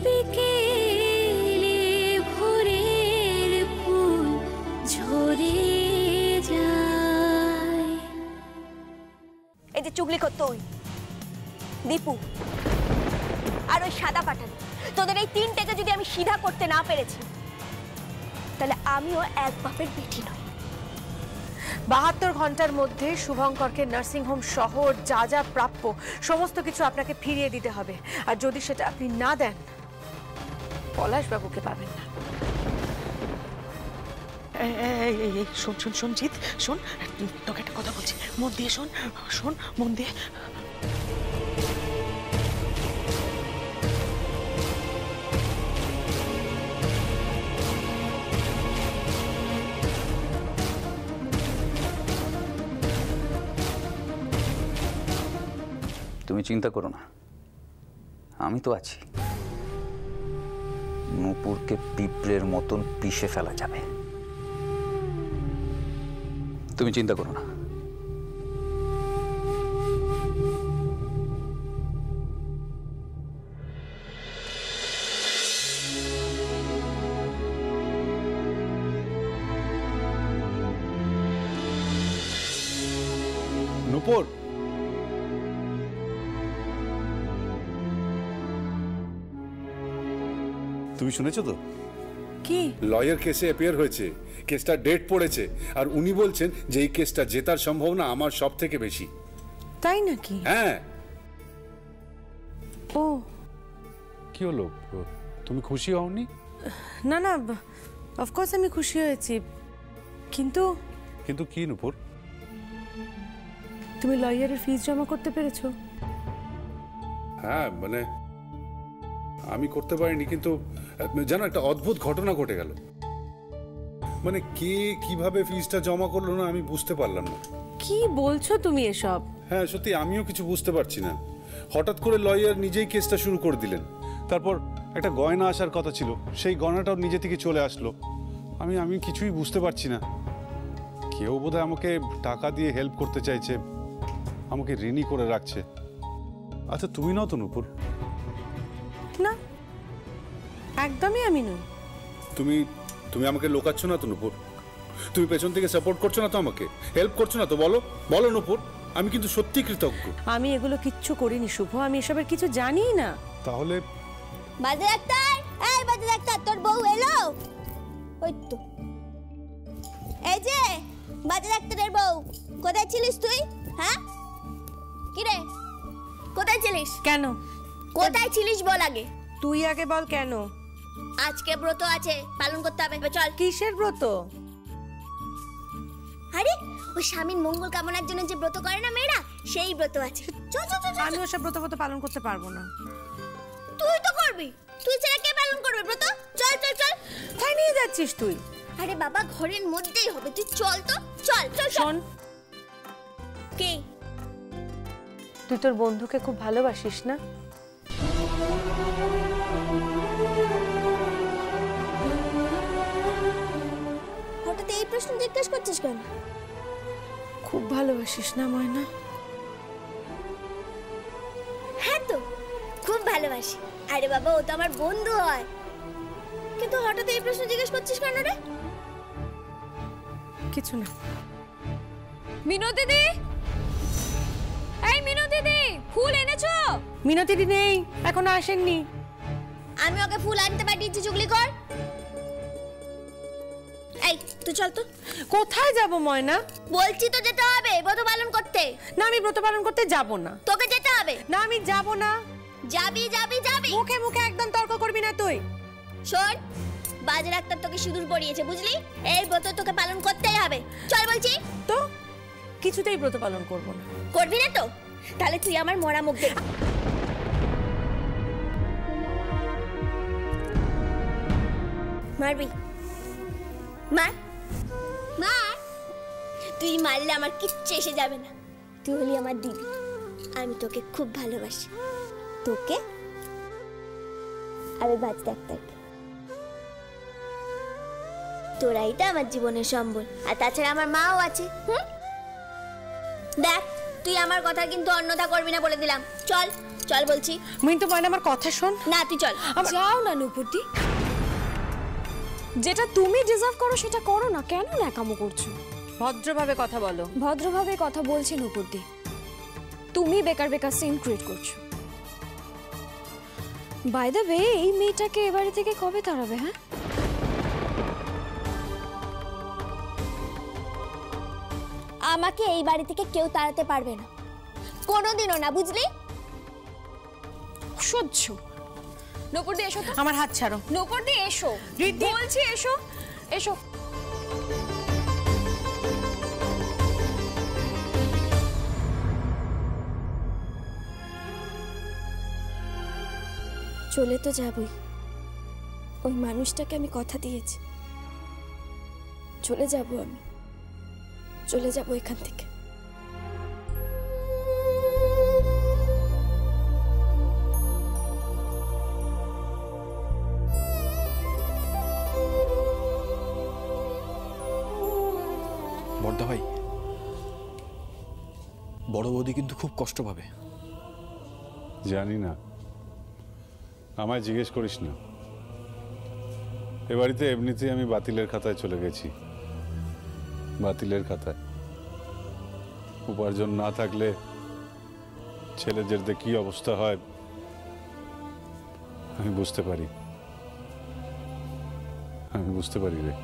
বিকেলে ভোরের ফুল ঝরে যায়। এই যে চুগলি করতো ওই দীপু আর ওই সাদা পাঠান, তোদের এই তিনটাকে যদি আমি সিধা করতে না পেরেছি তাহলে আমিও এক বাপের বেটি নই। 72 ঘন্টার মধ্যে শুভঙ্করকে নার্সিংহোম শহর যা যা প্রাপ্য সমস্ত কিছু আপনাকে ফিরিয়ে দিতে হবে, আর যদি সেটা আপনি না দেন পলাশবাবুকে পাবেন না। শোন শোন শোন জিৎ, শোন তোকে একটা কথা বলছি, মন দিয়ে শোন, শোন মন দিয়ে। তুমি চিন্তা করো না, আমি তো আছি। নূপুরকে পিঁপড়ের মতন পিষে ফেলা যাবে, তুমি চিন্তা করো না। নূপুর, তুমি শুনেছো তো? কি? লয়ার কেসে অ্যাপিয়ার হয়েছে, কেসটা ডেট পড়েছে, আর উনি বলছেন যে এই কেসটা জেতার সম্ভাবনা আমার সব থেকে বেশি। তাই নাকি? হ্যাঁ। ও কি হলো, তুমি খুশি হওনি? না না, অফকোর্স আমি খুশি হয়েছি, কিন্তু কিন্তু কি নূপুর? তুমি লয়ারের ফিস জমা করতে পেরেছো? হ্যাঁ মানে আমি করতে পারিনি, কিন্তু জানো একটা অদ্ভুত ঘটনা ঘটে গেল। মানে কে কিভাবে ফিসটা জমা করলো না আমি বুঝতে পারলাম না। কি বলছো তুমি এসব? হ্যাঁ সত্যি আমিও কিছু বুঝতে পারছি না। হঠাৎ করে লয়ার নিজেই কেসটা শুরু করে দিলেন। তারপর একটা গয়না আসার কথা ছিল, সেই গয়নাটাও নিজে থেকে চলে আসলো। আমি কিছুই বুঝতে পারছি না। কেউ বোধহয় আমাকে টাকা দিয়ে হেল্প করতে চাইছে, আমাকে ঋণী করে রাখছে। আচ্ছা তুমি নাও তো নূপুর? না, একদমই আমি নই। তুমি তুমি আমাকে লোকাচ্ছ না তো নূপুর? তুমি পেছন থেকে সাপোর্ট করছো না তো, আমাকে হেল্প করছো না তো? বলো বলো নূপুর, আমি কিন্তু সত্যি কৃতজ্ঞ। আমি এগুলো কিচ্ছু করিনি শুভ, আমি এসবের কিছু জানিই না। তাহলে বাজে ডাক্তার, এই বাজে ডাক্তার, তোর বউ এলো? ওই তো, এই যে বাজে ডাক্তারের বউ। কোথায় ছিলিস তুই? হ্যাঁ কি রে, কোথায় ছিলিস? কেন? কোথায় ছিলিস বল আগে। তুই আগে বল কেন? আজকে ব্রত আছে, পালন করতে হবে, চল। কিসের ব্রত? আরে ওই স্বামীর মঙ্গল কামনার জন্য যে ব্রত করে না মেয়েরা, সেই ব্রত আছে। চল চল চল। আমি ওসব ব্রত পালন করতে পারবো না। তুই তো করবি, তুই ছাড়া কে পালন করবে ব্রত? চল চল চল। কোথায় নিয়ে যাচ্ছিস তুই? আরে বাবা ঘরের মধ্যেই হবে, তুই চল তো, চল চল। শোন, কি তুই তোর বন্ধুকে খুব ভালোবাসিস না? হঠাৎ এই প্রশ্ন জিজ্ঞেস করছিস কেন? খুব ভালোবাসিস না ময়না? হ্যাঁ তো, খুব ভালোবাসি। আরে বাবা ও তো আমার বন্ধু হয়। কিন্তু হঠাৎ এই প্রশ্ন জিজ্ঞেস করছিস কেন রে? কিছু না। মিনতি দিদি, এই মিনতি দিদি, ফুল এনেছো? মিনতি দিদি নেই, এখনো আসেননি। আমি ওকে ফুল আনতে পাঠিয়েছি, চুগলি কর। এই তুই চল তো। কোথায় যাব ময়না? বলছি তো যেতে হবে ব্রত পালন করতে। না আমি ব্রত পালন করতে যাব না। তোকে যেতে হবে। না আমি যাব না। যাবি যাবি যাবি। মুখে মুখে একদম তর্ক করবি না তুই। শোন, বাজে ডাক্তার তোকে সিঁদুর পরিয়েছে, বুঝলি? এই ব্রত তোকে পালন করতেই হবে। চল বলছি তো। কিছুতেই ব্রত পালন করব না। করবি না তো? তাহলে তুই আমার মরা মুখ দেখ। মারবি? মার মার। তুই মারলে আমার কিচ্ছু এসে যাবে না। তুই হলি আমার দিদি, আমি তোকে খুব ভালোবাসি। তোকে আর ওই বাজ ডাক্তারকে। তোরাই তো আমার জীবনের সম্বল, আর তাছাড়া আমার মাও আছে। দেখ তুই আমার কথা কিন্তু অন্যথা করবি না বলে দিলাম। চল চল বলছি। মিন্টু ময়না আমার কথা শোন। না তুই চল। যাও না নুপুরদি, যেটা তুমি ডিজার্ভ করো সেটা করো না, কেন ন্যাকামো করছো? ভদ্রভাবে কথা বলো। ভদ্রভাবে কথা বলছি নুপুরদি, তুমি বেকার বেকার সিন ক্রিয়েট করছো। বাই দ্য ওয়ে, এই মেয়েটাকে এ বাড়ি থেকে কবে তাড়াবে? হ্যাঁ, আমাকে এই বাড়ি থেকে কেউ তাড়াতে পারবে না, কোনোদিনও না, বুঝলি? সহ্য। নুপুরদি এসো তো। আমার হাত ছাড়ো। নুপুরদি এসো, রিদ্ধি। বলছি এসো এসো। চলে তো যাবই, ওই মানুষটাকে আমি কথা দিয়েছি, চলে যাব, আমি চলে যাব এখান থেকে। বড়দা ভাই, বড় বৌদি কিন্তু খুব কষ্ট পাবে। জানি না, আমায় জিজ্ঞেস করিস না। এ বাড়িতে এমনিতেই আমি বাতিলের খাতায় চলে গেছি, বাতিলের খাতায়। উপার্জন না থাকলে ছেলেদের কি অবস্থা হয় আমি বুঝতে পারি, আমি বুঝতে পারি রে।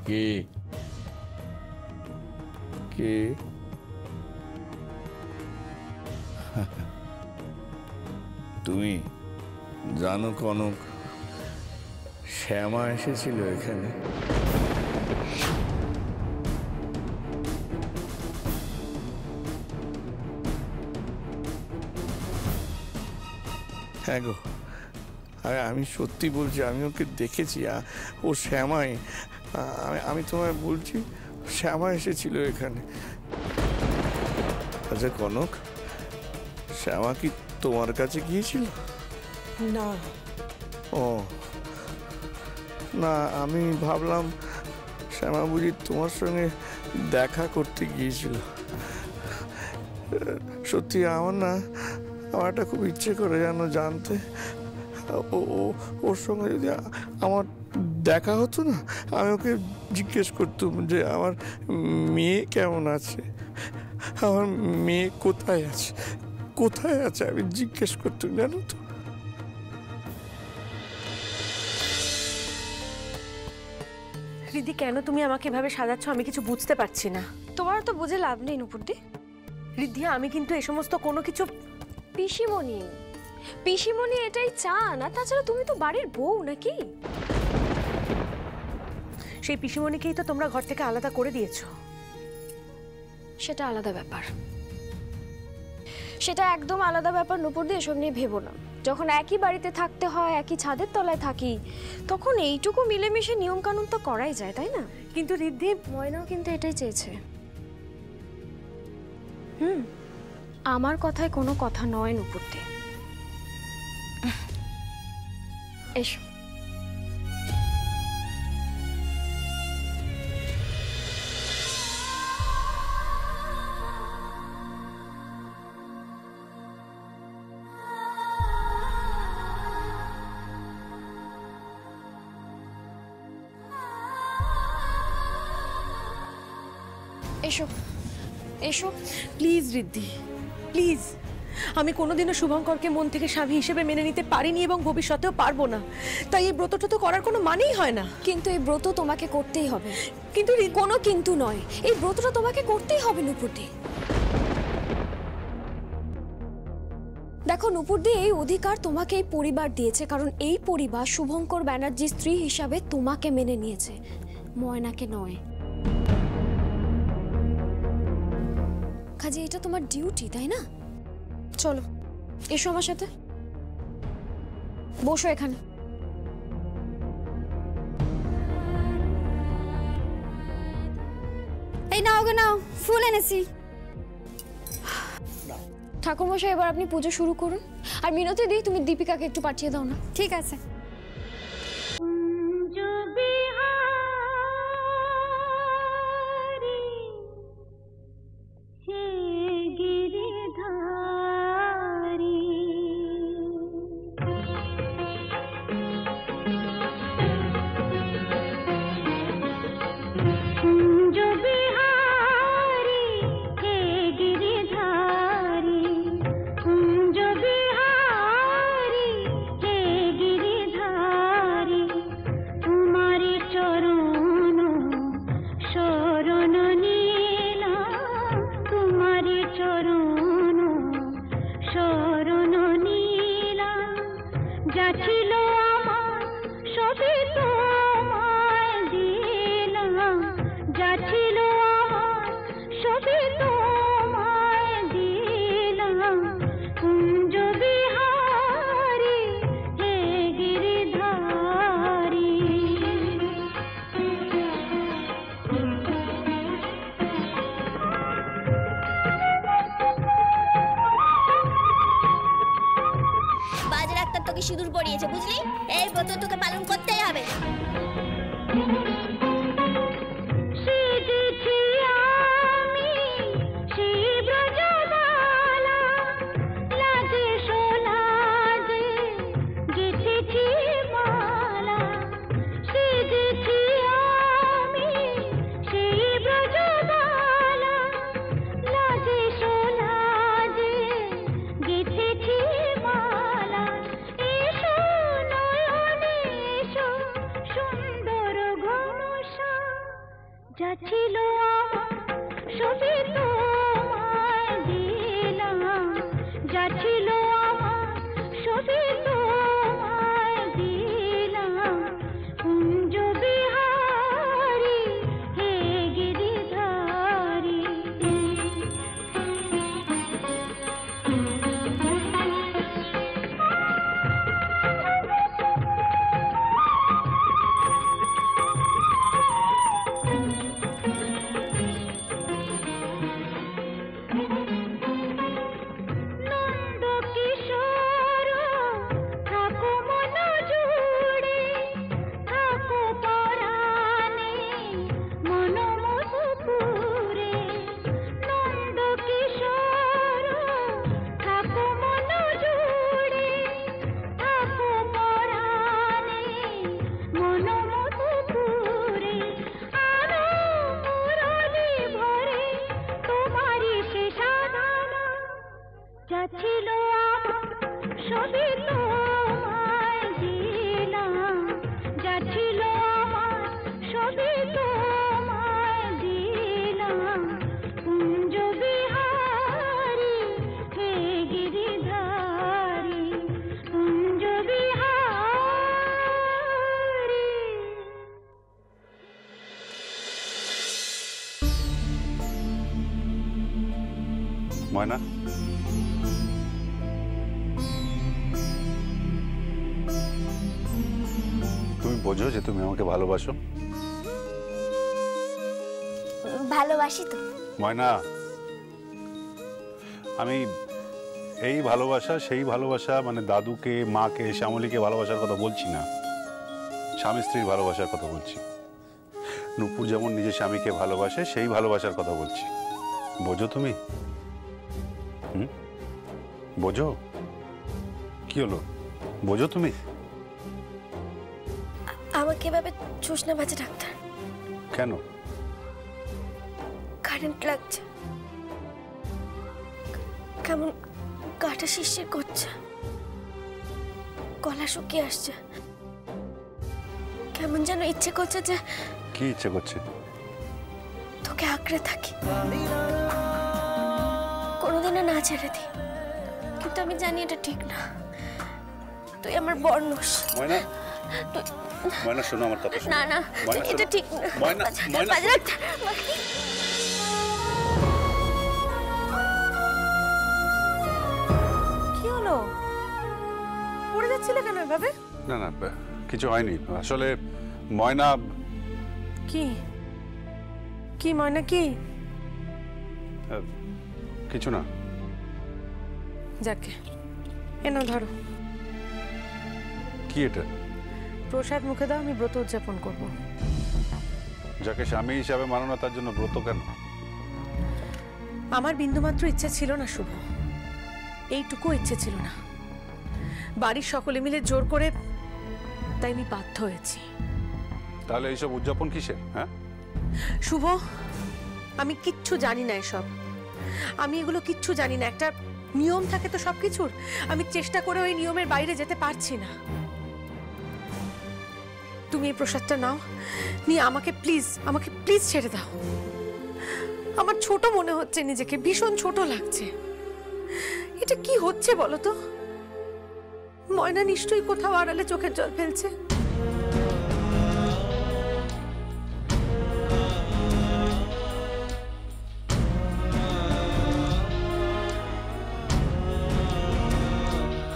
কে কে তুমি জানো কনক, শ্যামা এসেছিল এখানে। হ্যাঁ গো, আরে আমি সত্যি বলছি, আমি ওকে দেখেছি, ও শ্যামাই। আমি তোমায় বলছি, শ্যামা এসেছিল এখানে। আচ্ছা কনক, শ্যামা কি তোমার কাছে গিয়েছিল? না। ও না, আমি ভাবলাম শ্যামা বুঝি তোমার সঙ্গে দেখা করতে গিয়েছিল। সত্যি আমার একটা খুব ইচ্ছে করে জানো জানতে, ওর সঙ্গে যদি আমার দেখা হতো না, আমি ওকে জিজ্ঞেস করতাম যে আমার মেয়ে কেমন আছে, আমার মেয়ে কোথায় আছে, কোথায় আছে, আমি জিজ্ঞেস করতাম, জানো তো। রিদ্ধি, কেন তুমি আমাকে এভাবে সাজাচ্ছ আমি কিছু বুঝতে পারছি না। তোমার তো বুঝে লাভ নেই নুপুরদি। রিদ্ধি, আমি কিন্তু এই সমস্ত কোনো কিছু। পিসিমণি, পিসিমণি এটাই চান, আর তাছাড়া তুমি তো বাড়ির বউ নাকি? সেই পিসিমণিকেই তো তোমরা ঘর থেকে আলাদা করে দিয়েছো। সেটা আলাদা ব্যাপার, সেটা একদম আলাদা ব্যাপার নুপুরদি, এসব নিয়ে ভেবো না। যখন একই বাড়িতে থাকতে হয়, একই ছাদের তলায় থাকি, তখন এইটুকু মিলেমিশে নিয়ম কানুন তো করাই যায়, তাই না? কিন্তু রিদ্ধি, ময়নাও কিন্তু এটাই চেয়েছে। আমার কথায় কোনো কথা নয় নুপুরদি। এসো। এসো এসো প্লিজ রিদ্ধি, প্লিজ। আমি কোনোদিনও শুভঙ্করকে মন থেকে স্বামী হিসেবে মেনে নিতে পারিনি এবং ভবিষ্যতেও পারবো না, তাই এই ব্রতটা তো করার কোনো মানেই হয় না। কিন্তু এই ব্রত তোমাকে করতেই হবে। কিন্তু কোনো কিন্তু নয়, এই ব্রতটা তোমাকে করতেই হবে নুপুরদি। দেখো নুপুরদি, এই অধিকার তোমাকে এই পরিবার দিয়েছে, কারণ এই পরিবার শুভঙ্কর ব্যানার্জি স্ত্রী হিসাবে তোমাকে মেনে নিয়েছে। ময়নাকে নয়। কাজে এটা তোমার ডিউটি, তাই না? চলো এসো আমার সাথে, বসো এখানে। এই নাও গো নাও, ফুল এনেছি। ঠাকুরমশাই এবার আপনি পুজো শুরু করুন। আর মিনতি দি, তুমি দীপিকাকে একটু পাঠিয়ে দাও না। ঠিক আছে। তোকে সিঁদুর পরিয়েছে, বুঝলি? এই ব্রত তোকে পালন করতেই হবে। যাচ্ছিল সবই তোমায় দিলাম, যাচ্ছিল সবই তোমায় দিলাম, কুঞ্জ বিহারী হে গিরিধারী। যাচ্ছিল সবই তোমায় দিলাম, যাচ্ছিল সবই তোমায় দিলাম, কুঞ্জ বিহারী হে গিরিধারী, কুঞ্জ বিহারী। ময়না, তুমি বোঝো যে তুমি আমাকে ভালোবাসো? ভালোবাসি তো ময়না। আমি এই ভালোবাসা, সেই ভালোবাসা মানে দাদুকে, মাকে, শ্যামলীকে ভালোবাসার কথা বলছি না, স্বামী স্ত্রীর ভালোবাসার কথা বলছি। নূপুর যেমন নিজের স্বামীকে ভালোবাসে সেই ভালোবাসার কথা বলছি। বোঝো তুমি? বোঝো? কি হলো, বোঝো তুমি? আমাকে এভাবে চুষ না বাজে ডাক্তার। কেন? কারেন্ট লাগছে, কেমন গাটা শিরশির করছে, গলা শুকিয়ে আসছে, কেমন যেন ইচ্ছে করছে যে। কি ইচ্ছে করছে? তোকে আঁকড়ে থাকি, কোনোদিনও না ছেড়ে দিই, কিন্তু আমি জানি এটা ঠিক না। তুই আমার বর্ণস। ময়না, তুই ময়না শোনো আমার কথা শোনো। না না ময়না এটা শোনো। ঠিক না ময়না ময়না বাজে ডাক্তার কি হলো? পড়ে যাচ্ছিলে কেন এভাবে? না না কিছু হয়নি আসলে ময়না কি কি ময়না কি? কিছু না। যাকে এনো ধরো কি এটা? প্রসাদ মুখে দাও, আমি ব্রত উদযাপন করব। যাকে স্বামী হিসাবে মানো না তার জন্য ব্রত কেন? আমার বিন্দুমাত্র ইচ্ছে ছিল না শুভ, এইটুকু ইচ্ছে ছিল না। বাড়ির সকলে মিলে জোর করে, তাই আমি বাধ্য হয়েছি। তাহলে এইসব উদযাপন কিসের? হ্যাঁ শুভ, আমি কিচ্ছু জানি না এসব, আমি এগুলো কিচ্ছু জানি না। একটা নিয়ম থাকে তো সবকিছুর, আমি চেষ্টা করে ওই নিয়মের বাইরে যেতে পারছি না। তুমি এই প্রসাদটা নাও, নিয়ে আমাকে প্লিজ ছেড়ে দাও। আমার ছোট মনে হচ্ছে নিজেকে, ভীষণ ছোট লাগছে। এটা কি হচ্ছে বলো তো? ময়না নিশ্চয়ই কোথাও আড়ালে চোখের জল ফেলছে।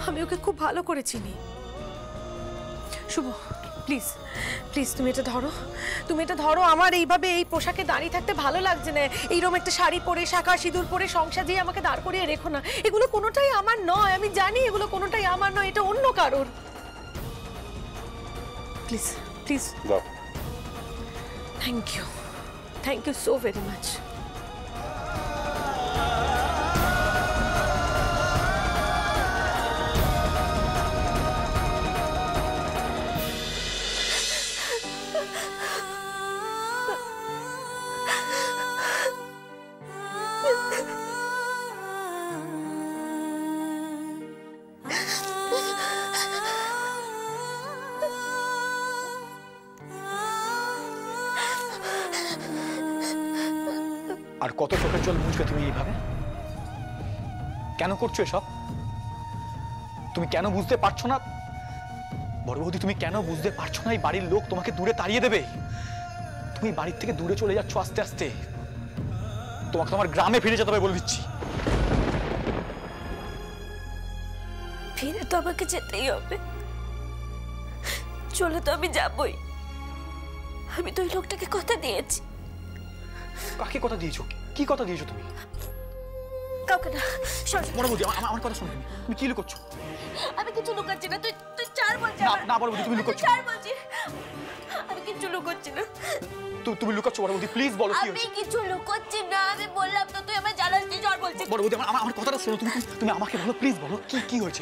আমি ওকে খুব ভালো করে চিনি। শুভ প্লিজ তুমি এটা ধরো। আমার এইভাবে এই পোশাকে দাঁড়িয়ে থাকতে ভালো লাগছে না। এইরকম একটা শাড়ি পরে, শাঁখা সিঁদুর পরে, সংসার দিয়ে আমাকে দাঁড় করিয়ে রেখো না। এগুলো কোনোটাই আমার নয়, আমি জানি এগুলো কোনোটাই আমার নয়, এটা অন্য কারোর। প্লিজ দাও। Thank you so very much. আর কত চোখের জল মুছবে তুমি এইভাবে? কেন করছো এসব? তুমি কেন বুঝতে পারছো না? বড় বৌদি, তুমি কেন বুঝতে পারছো না এই বাড়ির লোক তোমাকে দূরে তাড়িয়ে দেবে? তুমি বাড়ির থেকে দূরে চলে যাচ্ছ আস্তে আস্তে। তোমাকে তোমার গ্রামে ফিরে যেতে হবে বলে দিচ্ছি। ফিরে তো আমাকে যেতেই হবে, চলে তো আমি যাবই। আমি তো ওই লোকটাকে কথা দিয়েছি। কাকে কথা দিয়েছো? কি কথা দিয়েছো তুমি? কাউকে না। বড় বৌদি, আমার কথা শোনো। তুমি কি লুকোচ্ছো? আমি কিছু লুকাচ্ছি না। তুই চার বলছিস। না বড় বৌদি, তুমি লুকোচ্ছো। চার বলছিস। আমি কিছু লুকোচ্ছি না। তুমি লুকাচ্ছো বড় বৌদি, প্লিজ বলো কি হয়েছে? আমি কিছু লুকোচ্ছি না, আমি বললাম তো, তুই আমার জানাস কি চার বলছিস। বড় বৌদি, আমার কথাটা শোনো। তুমি আমাকে বলো, প্লিজ বলো কি হয়েছে?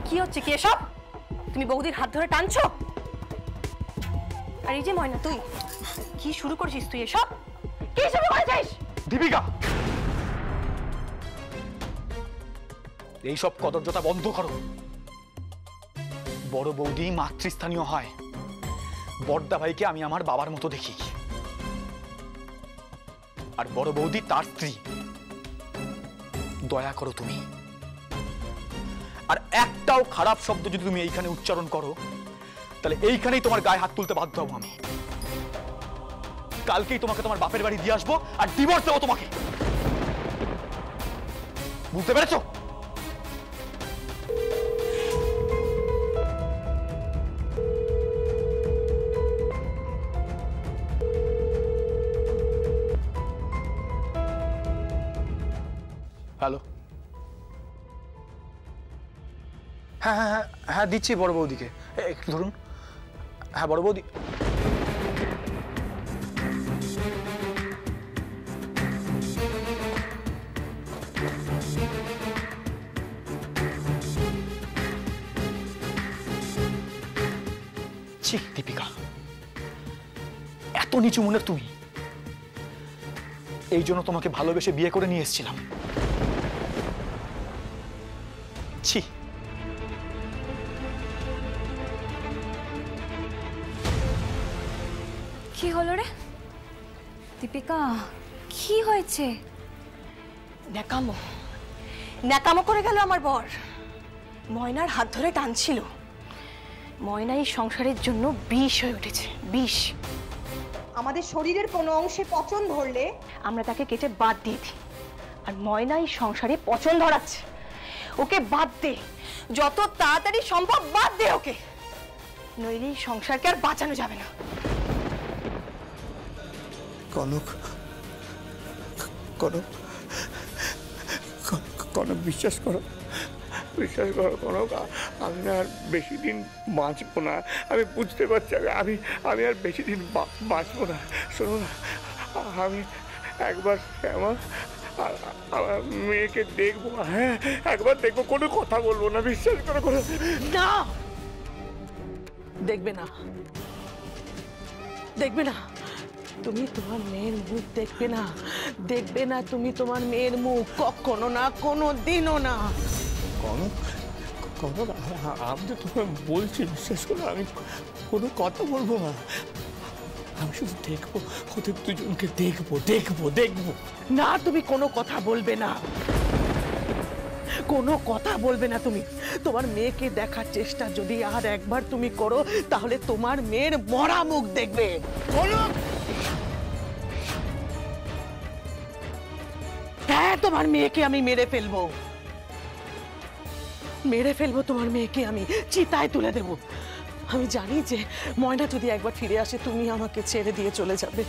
কি হচ্ছে কি এসব? তুমি বৌদির হাত ধরে টানছো? আর এই যে ময়না, তুই কি শুরু করেছিস? তুই এসব কি শুরু করেছিস? দীপিকা, এইসব কদর্যতা বন্ধ করো। বড় বৌদি মাতৃস্থানীয় হয়। বড়দা ভাইকে আমি আমার বাবার মতো দেখি, আর বড় বৌদি তার স্ত্রী। দয়া করো তুমি। আর একটাও খারাপ শব্দ যদি তুমি এইখানে উচ্চারণ করো, তাহলে এইখানেই তোমার গায়ে হাত তুলতে বাধ্য হবো আমি। কালকেই তোমাকে তোমার বাপের বাড়ি দিয়ে আসবো আর ডিভোর্স দেবো তোমাকে। বুঝতে পেরেছো? হ্যালো। হ্যাঁ দিচ্ছি বড় বৌদিকে। একটু ধরুন। হ্যাঁ বড় বৌদি। ছি দীপিকা, এত নিচু মনের তুমি। এই জন্য তোমাকে ভালোবেসে বিয়ে করে নিয়ে এসেছিলাম। ছি। কি হলো রে দীপিকা? কি হয়েছে? ন্যাকামো করে গেল আমার বর। ময়নার হাত ধরে টানছিল। ময়না এই সংসারের জন্য বিষ হয়ে উঠেছে, বিষ। আমাদের শরীরের কোনো অংশে পচন ধরলে আমরা তাকে কেটে বাদ দিয়ে দিই, আর ময়না এই সংসারে পচন ধরাচ্ছে। ওকে বাদ দে, যত তাড়াতাড়ি সম্ভব বাদ দে ওকে, নইলে এই সংসারকে আর বাঁচানো যাবে না। কনক, কনক, কনক বিশ্বাস করো, বিশ্বাস করো কনক, আমি আর বেশি দিন বাঁচবো না। আমি বুঝতে পারছি আমি আমি আর বেশি দিন বাঁচবো না। শোনো না, আমি একবার আমার মেয়েকে দেখবো, হ্যাঁ একবার দেখবো, কোনো কথা বলবো না, বিশ্বাস করো। কোনো না, দেখবে না, দেখবে না, তুমি তোমার মেয়ের মুখ দেখবে না, দেখবে না তুমি তোমার মেয়ের মুখ, কখনো না, কোনো দিনও না। কনক, কনক, আমি তো তোমায় বলছি, বিশ্বাস করো, আমি কোনো কথা বলবো না। আমি শুধু দেখবো, ওদের দুজনকে দেখবো, দেখবো, দেখবো। না, তুমি কোনো কথা বলবে না, কোনো কথা বলবে না তুমি। তোমার মেয়েকে দেখার চেষ্টা যদি আর একবার তুমি করো, তাহলে তোমার মেয়ের মরা মুখ দেখবে। হ্যাঁ, তোমার মেয়েকে আমি মেরে ফেলবো, মেরে ফেলবো তোমার মেয়েকে, আমি চিতায় তুলে দেব। আমি জানি যে ময়না যদি একবার ফিরে আসে, তুমি আমাকে ছেড়ে দিয়ে চলে যাবে।